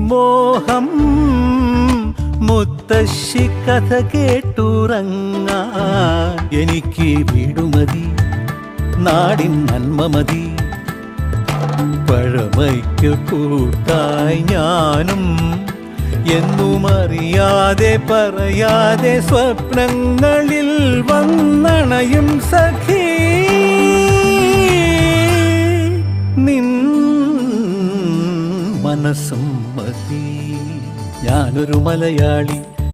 മോഹം മുത്തശ്ശി കഥ കേട്ടുറങ്ങാൻ എനിക്ക് വീടുമതി നാടിൻ നന്മ മതി പഴമയ്ക്ക് കൂട്ടായി ഞാനും എന്നും അറിയാതെ പറയാതെ സ്വപ്നങ്ങളിൽ വന്നണയും സഖി നിൻ മനസ്സും മതി ഞാനൊരു മലയാളി